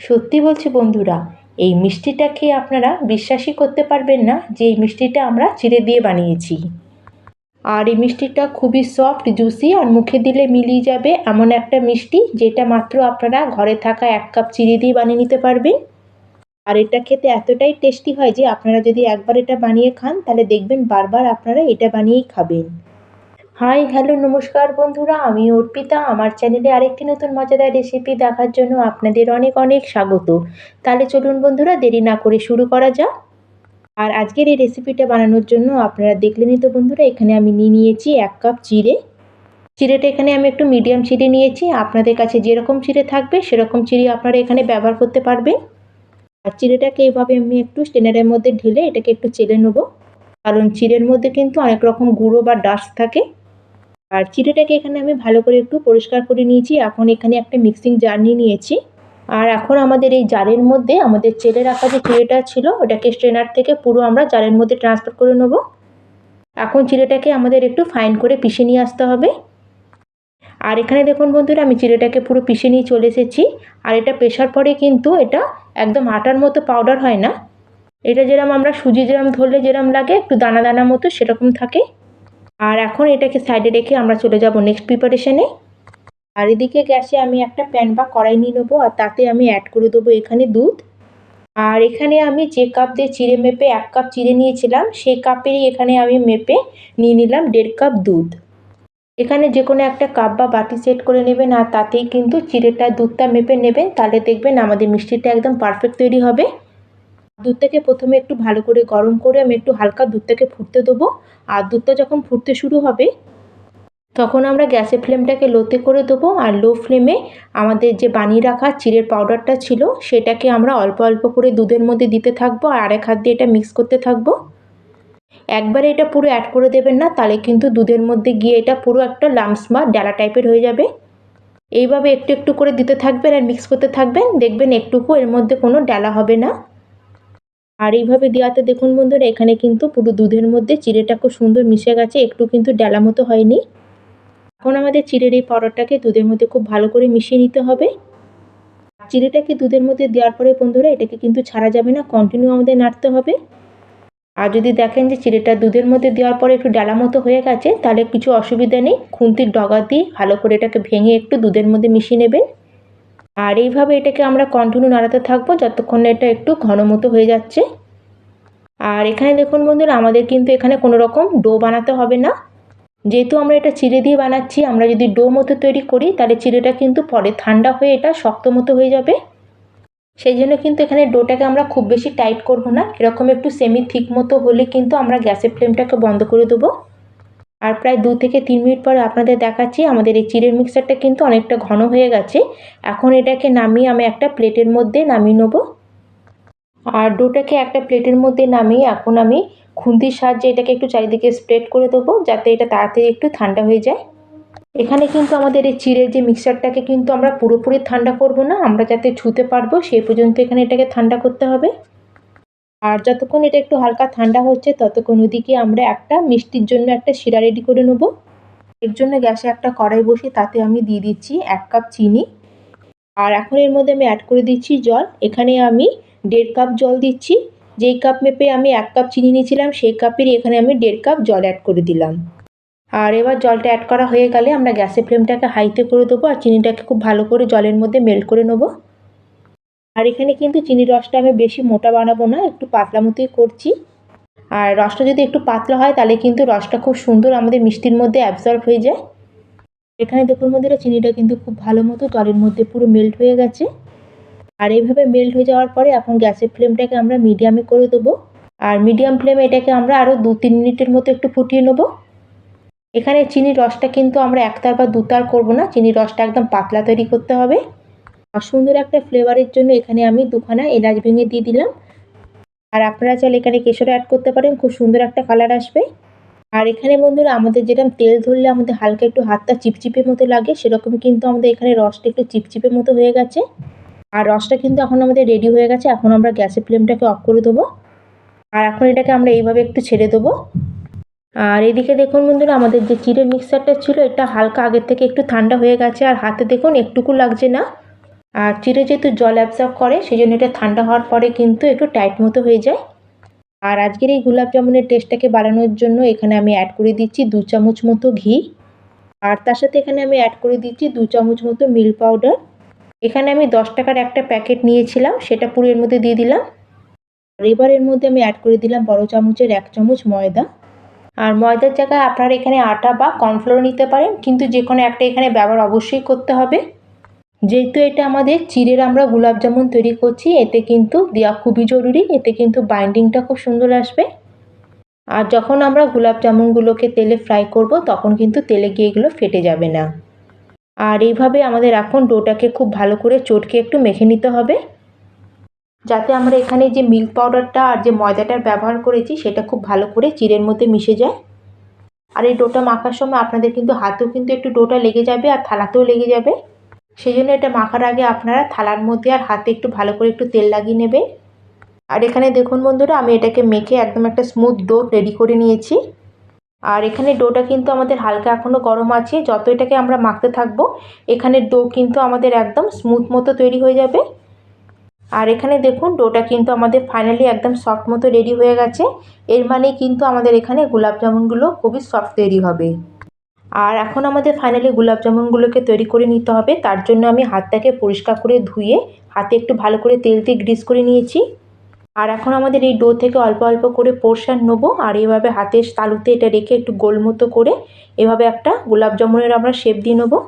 সত্যি বলছি বন্ধুরা, এই মিষ্টিটা খেয়ে আপনারা বিশ্বাসই করতে পারবেন না যে এই মিষ্টিটা আমরা চিড়ে দিয়ে বানিয়েছি। আর এই মিষ্টিটা খুবই সফট, জুসি আর মুখে দিলে মিলিয়ে যাবে এমন একটা মিষ্টি, যেটা মাত্র আপনারা ঘরে থাকা 1 কাপ চিড়ে দিয়ে বানিয়ে নিতে পারবেন। আর এটা খেতে এতটাই টেস্টি হয় যে আপনারা যদি একবার এটা বানিয়ে খান তাহলে দেখবেন বারবার আপনারা এটা বানিয়েই খাবেন। হাই হ্যালো নমস্কার বন্ধুরা, আমি অর্পিতা। আমার চ্যানেলে আরেকটি নতুন মজাদার রেসিপি দেখার জন্য আপনাদের অনেক অনেক স্বাগত। তাহলে চলুন বন্ধুরা, দেরি না করে শুরু করা যাক। আর আজকের এই রেসিপিটা বানানোর জন্য আপনারা দেখলেনই তো বন্ধুরা, এখানে আমি নিয়েছি 1 কাপ চিড়ে। চিড়েটা এখানে আমি একটু মিডিয়াম চিড়ে নিয়েছি। আপনাদের কাছে যেরকম চিড়ে থাকবে সেরকম চিড়ে আপনারা এখানে ব্যবহার করতে পারবেন। আর চিড়েটাকে এইভাবে আমি একটু স্ট্রেনারের মধ্যে ঢেলে এটাকে একটু চেলে নেবো, কারণ চিড়ের মধ্যে কিন্তু অনেক রকম গুঁড়ো বা ডাস্ট থাকে। আর চিড়েটাকে এখানে আমি ভালো করে একটু পরিষ্কার করে নিয়েছি। এখন এখানে একটা মিক্সিং জার নিয়ে নিয়েছি। আর এখন আমাদের এই জারের মধ্যে আমাদের চেলে রাখা যে চিড়েটা ছিল ওটাকে স্ট্রেনার থেকে পুরো আমরা জারের মধ্যে ট্রান্সফার করে নেব। এখন চিড়েটাকে আমাদের একটু ফাইন করে পিষে নিয়ে আসতে হবে। আর এখানে দেখুন বন্ধুরা, আমি চিড়েটাকে পুরো পিষে নিয়ে চলে এসেছি। আর এটা পেশার পরে কিন্তু এটা একদম আটার মতো পাউডার হয় না। এটা যেরকম আমরা সুজি যেরকম ধরলে যেরকম লাগে একটু দানা দানা মতো সেরকম থাকে। আর এখন এটাকে সাইডে রেখে আমরা চলে যাব নেক্সট প্রিপারেশনে। আর এদিকে গ্যাসে আমি একটা প্যান বা কড়াই নিয়ে নেবো, আর তাতে আমি অ্যাড করে দেবো এখানে দুধ। আর এখানে আমি যে কাপ দিয়ে চিড়ে মেপে 1 কাপ চিড়ে নিয়েছিলাম সেই কাপেরই এখানে আমি মেপে নিয়ে নিলাম 1.5 কাপ দুধ। এখানে যে কোনো একটা কাপ বা বাটি সেট করে নেবেন, আর তাতেই কিন্তু চিড়েটা দুধটা মেপে নেবেন, তাহলে দেখবেন আমাদের মিষ্টিটা একদম পারফেক্ট তৈরি হবে। দুধটাকে প্রথমে একটু ভালো করে গরম করে আমি একটু হালকা দুধটাকে ফুটতে দেবো। আর দুধটা যখন ফুটতে শুরু হবে তখন আমরা গ্যাসের ফ্লেমটাকে লোতে করে দেবো। আর লো ফ্লেমে আমাদের যে বানিয়ে রাখা চিড়ের পাউডারটা ছিল সেটাকে আমরা অল্প অল্প করে দুধের মধ্যে দিতে থাকবো, আর আরেক হাত দিয়ে এটা মিক্স করতে থাকবো। একবারে এটা পুরো অ্যাড করে দেবেন না, তাহলে কিন্তু দুধের মধ্যে গিয়ে এটা পুরো একটা লাম্পস বা ডালা টাইপের হয়ে যাবে। এইভাবে একটু একটু করে দিতে থাকবেন আর মিক্স করতে থাকবেন, দেখবেন একটুকু এর মধ্যে কোনো ডালা হবে না। আর এইভাবে দেওয়াতে দেখুন বন্ধুরা, এখানে কিন্তু পুরো দুধের মধ্যে চিড়েটা খুব সুন্দর মিশে গেছে, একটু কিন্তু ডালা মতো হয়নি। এখন আমাদের চিড়ের এই পাউডারটাকে দুধের মধ্যে খুব ভালো করে মিশিয়ে নিতে হবে। চিড়েটাকে দুধের মধ্যে দেওয়ার পরে বন্ধুরা এটাকে কিন্তু ছাড়া যাবে না, কন্টিনিউ আমাদের নাড়তে হবে। আর যদি দেখেন যে চিড়েটা দুধের মধ্যে দেওয়ার পরে একটু ডালা মতো হয়ে গেছে, তাহলে কিছু অসুবিধা নেই, খুন্তির ডগা দিয়ে ভালো করে এটাকে ভেঙে একটু দুধের মধ্যে মিশিয়ে নেবেন। আর এইভাবে এটাকে আমরা কন্টিনিউ নাড়াতে থাকবো যতক্ষণ না এটা একটু ঘন মতো হয়ে যাচ্ছে। আর এখানে দেখুন বন্ধুরা, আমাদের কিন্তু এখানে কোনো রকম ডো বানাতে হবে না। যেহেতু আমরা এটা চিড়ে দিয়ে বানাচ্ছি, আমরা যদি ডো মতো তৈরি করি তাহলে চিড়েটা কিন্তু পরে ঠান্ডা হয়ে এটা শক্ত মতো হয়ে যাবে। সেই জন্য কিন্তু এখানে ডোটাকে আমরা খুব বেশি টাইট করব না, এরকম একটু সেমি থিক মতো হলে কিন্তু আমরা গ্যাসের ফ্লেমটাকে বন্ধ করে দেবো। আর প্রায় 2 থেকে 3 মিনিট পরে আপনাদের দেখাচ্ছি আমাদের এই চিড়ের মিক্সচারটা কিন্তু অনেকটা ঘন হয়ে গেছে। এখন এটাকে নামিয়ে আমি একটা প্লেটের মধ্যে নামিয়ে নেবো। আর ডোটাকে একটা প্লেটের মধ্যে নামিয়ে এখন আমি খুন্তির সাহায্যে এটাকে একটু চারিদিকে স্প্রেড করে দেবো, যাতে এটা তাড়াতাড়ি একটু ঠান্ডা হয়ে যায়। এখানে কিন্তু আমাদের এই চিড়ের যে মিক্সচারটাকে কিন্তু আমরা পুরোপুরি ঠান্ডা করব না, আমরা যাতে ছুঁতে পারবো সেই পর্যন্ত এখানে এটাকে ঠান্ডা করতে হবে। আর যতক্ষণ এটা একটু হালকা ঠান্ডা হচ্ছে ততক্ষণ ওদিকে আমরা একটা মিষ্টির জন্য একটা শিরা রেডি করে নেব। এর জন্য গ্যাসে একটা কড়াই বসিয়ে তাতে আমি দিয়ে দিচ্ছি 1 কাপ চিনি। আর এখন এর মধ্যে আমি অ্যাড করে দিচ্ছি জল। এখানে আমি 1.5 কাপ জল দিচ্ছি। যেই কাপ মেপে আমি 1 কাপ চিনি নিয়েছিলাম সেই কাপেরই এখানে আমি 1.5 কাপ জল অ্যাড করে দিলাম। আর এবার জলটা অ্যাড করা হয়ে গেলে আমরা গ্যাসের ফ্লেমটাকে হাইতে করে দেবো, আর চিনিটাকে খুব ভালো করে জলের মধ্যে মেল্ট করে নেব। আর এখানে কিন্তু চিনির রসটা আমি বেশি মোটা বানাবো না, একটু পাতলা মতোই করছি। আর রসটা যদি একটু পাতলা হয় তাহলে কিন্তু রসটা খুব সুন্দর আমাদের মিষ্টির মধ্যে অ্যাবজর্ব হয়ে যায়। এখানে দেখুন বন্ধুরা, চিনিটা কিন্তু খুব ভালো মতো জলের মধ্যে পুরো মেল্ট হয়ে গেছে। আর এইভাবে মেল্ট হয়ে যাওয়ার পরে এখন গ্যাসের ফ্লেমটাকে আমরা মিডিয়ামে করে দেবো। আর মিডিয়াম ফ্লেমে এটাকে আমরা আরও 2-3 মিনিটের মতো একটু ফুটিয়ে নেব। এখানে চিনির রসটা কিন্তু আমরা একতার বা দুতার করব না, চিনির রসটা একদম পাতলা তৈরি করতে হবে। আর সুন্দর একটা ফ্লেভারের জন্য এখানে আমি 2খানা এলাচ ভেঙে দিয়ে দিলাম। আর আপনারা চাইলে এখানে কেশর অ্যাড করতে পারেন, খুব সুন্দর একটা কালার আসবে। আর এখানে বন্ধুরা আমাদের যেরকম তেল ধরলে আমাদের হালকা একটু হাতটা চিপচিপে মতো লাগে, সেরকম কিন্তু আমাদের এখানে রসটা একটু চিপচিপে মতো হয়ে গেছে। আর রসটা কিন্তু এখন আমাদের রেডি হয়ে গেছে। এখন আমরা গ্যাসের ফ্লেমটাকে অফ করে দেবো। আর এখন এটাকে আমরা এইভাবে একটু ছেড়ে দেবো। আর এদিকে দেখুন বন্ধুরা, আমাদের যে চিড়ের মিক্সচারটা ছিল এটা হালকা আগের থেকে একটু ঠান্ডা হয়ে গেছে, আর হাতে দেখুন একটুকু লাগছে না। আর চিড়ে যেহেতু জল অ্যাবজর্ব করে সেই জন্য এটা ঠান্ডা হওয়ার পরে কিন্তু একটু টাইট মতো হয়ে যায়। আর আজকের এই গোলাপ জামুনের টেস্টটাকে বাড়ানোর জন্য এখানে আমি অ্যাড করে দিচ্ছি 2 চামচ মতো ঘি। আর তার সাথে এখানে আমি অ্যাড করে দিচ্ছি 2 চামচ মতো মিল্ক পাউডার। এখানে আমি 10 টাকার একটা প্যাকেট নিয়েছিলাম, সেটা পুরো এর মধ্যে দিয়ে দিলাম। আর এবার এর মধ্যে আমি অ্যাড করে দিলাম বড় চামচের 1 চামচ ময়দা। আর ময়দার জায়গায় আপনারা এখানে আটা বা কর্নফ্লোর নিতে পারেন, কিন্তু যে কোনো একটা এখানে ব্যবহার অবশ্যই করতে হবে। যেহেতু এটা আমাদের চিড়ের আমরা গোলাপ জামুন তৈরি করছি, এতে কিন্তু দেওয়া খুবই জরুরি, এতে কিন্তু বাইন্ডিংটা খুব সুন্দর আসবে। আর যখন আমরা গোলাপ জামুনগুলোকে তেলে ফ্রাই করব তখন কিন্তু তেলে গিয়ে এগুলো ফেটে যাবে না। আর এইভাবে আমাদের এখন ডোটাকে খুব ভালো করে চটকে একটু মেখে নিতে হবে, যাতে আমরা এখানে যে মিল্ক পাউডারটা আর যে ময়দাটার ব্যবহার করেছি সেটা খুব ভালো করে চিড়ের মধ্যে মিশে যায়। আর এই ডোটা মাখার সময় আপনাদের কিন্তু হাতেও কিন্তু একটু ডোটা লেগে যাবে আর থালাতেও লেগে যাবে, সেই জন্য এটা মাখার আগে আপনারা থালার মধ্যে আর হাতে একটু ভালো করে একটু তেল লাগিয়ে নেবেন। আর এখানে দেখুন বন্ধুরা, আমি এটাকে মেখে একদম একটা স্মুথ ডো রেডি করে নিয়েছি। আর এখানে ডোটা কিন্তু আমাদের হালকা এখনও গরম আছে, যত এটাকে আমরা মাখতে থাকবো এখানে ডো কিন্তু আমাদের একদম স্মুথ মতো তৈরি হয়ে যাবে। আর এখানে দেখুন ডোটা কিন্তু আমাদের ফাইনালি একদম সফট মতো রেডি হয়ে গেছে। এর মানে কিন্তু আমাদের এখানে গোলাপ জামুনগুলো খুবই সফট তৈরি হবে। আর এখন আমাদের ফাইনালি গোলাপ জামুনগুলোকে তৈরি করে নিতে হবে। তার জন্য আমি হাতটাকে পরিষ্কার করে ধুয়ে হাতে একটু ভালো করে তেল দিয়ে গ্রিস করে নিয়েছি। আর এখন আমাদের এই ডো থেকে অল্প অল্প করে পোর্শন নেবো, আর এভাবে হাতের তালুতে এটা রেখে একটু গোল মতো করে এভাবে একটা গোলাপ জামুনের আমরা শেপ দিয়ে নেবো।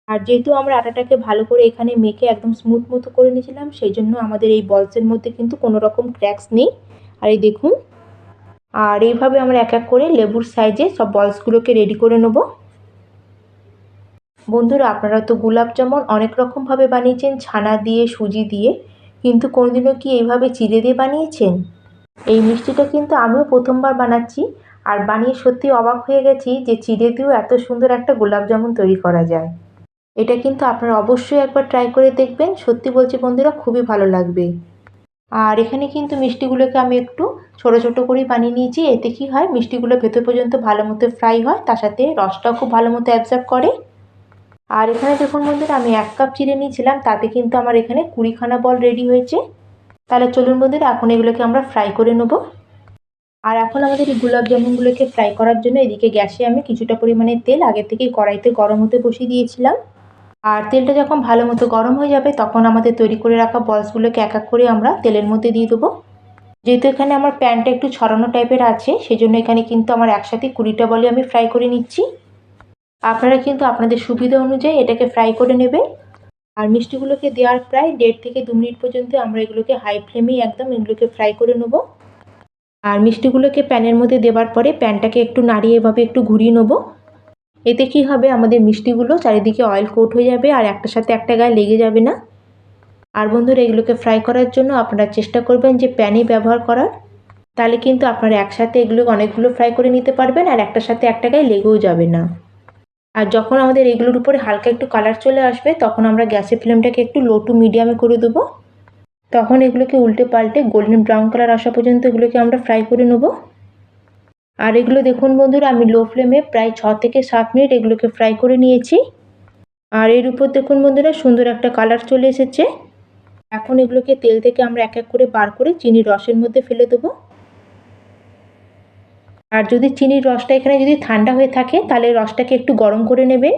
আর যেহেতু আমরা আটাটাকে ভালো করে এখানে মেখে একদম স্মুথ মতো করে নিয়েছিলাম, সেই জন্য আমাদের এই বলসের মধ্যে কিন্তু কোনো রকম ক্র্যাকস নেই। আর এই দেখুন, আর এইভাবে আমরা এক এক করে লেবুর সাইজে সব বলসগুলোকে রেডি করে নেব। বন্ধুরা, আপনারা তো গোলাপ জামুন অনেক রকমভাবে বানিয়েছেন, ছানা দিয়ে, সুজি দিয়ে, কিন্তু কোনোদিনও কি এইভাবে চিড়ে দিয়ে বানিয়েছেন? এই মিষ্টিটা কিন্তু আমিও প্রথমবার বানাচ্ছি, আর বানিয়ে সত্যি অবাক হয়ে গেছি যে চিড়ে দিয়েও এত সুন্দর একটা গোলাপ জামুন তৈরি করা যায়। এটা কিন্তু আপনারা অবশ্যই একবার ট্রাই করে দেখবেন, সত্যি বলছি বন্ধুরা খুবই ভালো লাগবে। আর এখানে কিন্তু মিষ্টিগুলোকে আমি একটু ছোটো ছোটো করেই বানিয়ে নিয়েছি, এতে কি হয় মিষ্টিগুলো ভেতর পর্যন্ত ভালো মতো ফ্রাই হয়, তার সাথে রসটাও খুব ভালো মতো অ্যাবজর্ব করে। আর এখানে দেখুন বন্ধুরা, আমি 1 কাপ চিড়ে নিয়েছিলাম, তাতে কিন্তু আমার এখানে 20খানা বল রেডি হয়েছে। তাহলে চলুন বন্ধুরা, এখন এগুলোকে আমরা ফ্রাই করে নেব। আর এখন আমাদের এই গোলাপ জামুনগুলোকে ফ্রাই করার জন্য এদিকে গ্যাসে আমি কিছুটা পরিমাণে তেল আগে থেকেই কড়াইতে গরম হতে বসিয়ে দিয়েছিলাম। আর তেলটা যখন ভালো মতো গরম হয়ে যাবে তখন আমাদের তৈরি করে রাখা বলসগুলোকে এক এক করে আমরা তেলের মধ্যে দিয়ে দেবো। যেহেতু এখানে আমার প্যানটা একটু ছড়ানো টাইপের আছে, সেই জন্য এখানে কিন্তু আমার একসাথে 20টা বলই আমি ফ্রাই করে নিচ্ছি। আপনারা কিন্তু আপনাদের সুবিধা অনুযায়ী এটাকে ফ্রাই করে নেবেন। আর মিষ্টিগুলোকে দেওয়ার প্রায় 1.5 থেকে 2 মিনিট পর্যন্ত আমরা এগুলোকে হাই ফ্লেমেই একদম এগুলোকে ফ্রাই করে নেব। আর মিষ্টিগুলোকে প্যানের মধ্যে দেওয়ার পরে প্যানটাকে একটু নাড়িয়ে এভাবে একটু ঘুরিয়ে নেব। এতে কি হবে, আমাদের মিষ্টিগুলো চারিদিকে অয়েল কোট হয়ে যাবে আর একটার সাথে একটা গায়ে লেগে যাবে না। আর বন্ধুরা, এগুলোকে ফ্রাই করার জন্য আপনারা চেষ্টা করবেন যে প্যানে ব্যবহার করার, তাহলে কিন্তু আপনারা একসাথে এগুলো অনেকগুলো ফ্রাই করে নিতে পারবেন আর একটার সাথে একটা গায়ে লেগেও যাবে না। আর যখন আমাদের এগুলোর উপরে হালকা একটু কালার চলে আসবে তখন আমরা গ্যাসের ফ্লেমটাকে একটু লো টু মিডিয়ামে করে দেবো। তখন এগুলোকে উল্টে পাল্টে গোল্ডেন ব্রাউন কালার আসা পর্যন্ত এগুলোকে আমরা ফ্রাই করে নেব। আর এগুলো দেখুন বন্ধুরা, আমি লো ফ্লেমে প্রায় 6 থেকে 7 মিনিট এগুলোকে ফ্রাই করে নিয়েছি। আর এর উপর দেখুন বন্ধুরা, সুন্দর একটা কালার চলে এসেছে। এখন এগুলোকে তেল থেকে আমরা এক এক করে বার করে চিনির রসের মধ্যে ফেলে দেবো। আর যদি চিনির রসটা এখানে যদি ঠান্ডা হয়ে থাকে তাহলে রসটাকে একটু গরম করে নেবে।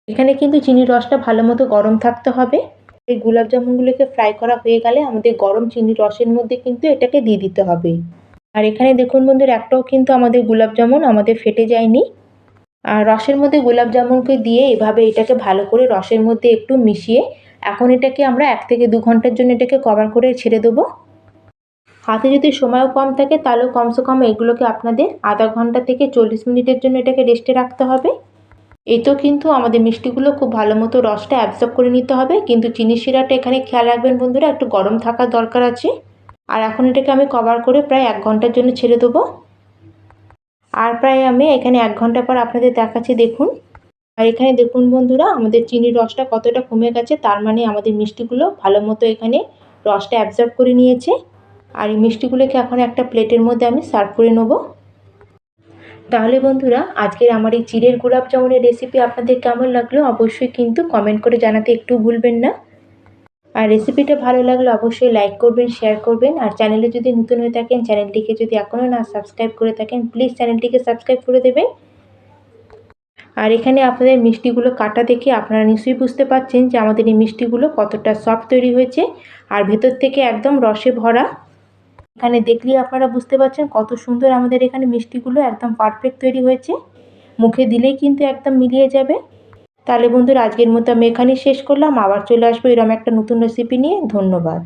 এখানে কিন্তু চিনির রসটা ভালো মতো গরম থাকতে হবে। এই গোলাপ জামুনগুলোকে ফ্রাই করা হয়ে গেলে আমাদের গরম চিনির রসের মধ্যে কিন্তু এটাকে দিয়ে দিতে হবে। আর এখানে দেখুন বন্ধুরা, একটাও কিন্তু আমাদের গোলাপ জামুন আমাদের ফেটে যায়নি। আর রসের মধ্যে গোলাপ জামুনকে দিয়ে এভাবে এটাকে ভালো করে রসের মধ্যে একটু মিশিয়ে এখন এটাকে আমরা 1 থেকে 2 ঘন্টার জন্য এটাকে কভার করে ছেড়ে দেবো। হাতে যদি সময়ও কম থাকে তাহলেও কমসে কম এগুলোকে আপনাদের আধা ঘন্টা থেকে 40 মিনিটের জন্য এটাকে রেস্টে রাখতে হবে। এতেও কিন্তু আমাদের মিষ্টিগুলো খুব ভালো মতো রসটা অ্যাবজর্ব করে নিতে হবে, কিন্তু চিনির শিরাটা এখানে খেয়াল রাখবেন বন্ধুরা, একটু গরম থাকার দরকার আছে। আর এখন এটাকে আমি কভার করে প্রায় 1 ঘন্টার জন্য ছেড়ে দেবো। আর প্রায় আমি এখানে 1 ঘন্টা পর আপনাদের দেখাচ্ছি, দেখুন। আর এখানে দেখুন বন্ধুরা, আমাদের চিনির রসটা কতটা কমে গেছে, তার মানে আমাদের মিষ্টিগুলো ভালো মতো এখানে রসটা অ্যাবজর্ব করে নিয়েছে। আর এই মিষ্টিগুলোকে এখন একটা প্লেটের মধ্যে আমি সার্ভ করে নেব। তাহলে বন্ধুরা, আজকের আমার এই চিড়ের গোলাপ জামুনের রেসিপি আপনাদের কেমন লাগলো অবশ্যই কিন্তু কমেন্ট করে জানাতে একটু ভুলবেন না। আর রেসিপিটা ভালো লাগলে অবশ্যই লাইক করবেন, শেয়ার করবেন। আর চ্যানেলে যদি নতুন হয়ে থাকেন, চ্যানেলটিকে যদি এখনও না সাবস্ক্রাইব করে থাকেন, প্লিজ চ্যানেলটিকে সাবস্ক্রাইব করে দেবেন। আর এখানে আপনাদের মিষ্টিগুলো কাটা দেখে আপনারা নিশ্চয়ই বুঝতে পারছেন যে আমাদের এই মিষ্টিগুলো কতটা সফট তৈরি হয়েছে আর ভেতর থেকে একদম রসে ভরা। এখানে দেখলেই আপনারা বুঝতে পারছেন কত সুন্দর আমাদের এখানে মিষ্টিগুলো একদম পারফেক্ট তৈরি হয়েছে। মুখে দিলেই কিন্তু একদম মিলিয়ে যাবে। তাহলে বন্ধুরা, আজকের মতো আমি এখানেই শেষ করলাম। আবার চলে আসবো এরকম একটা নতুন রেসিপি নিয়ে। ধন্যবাদ।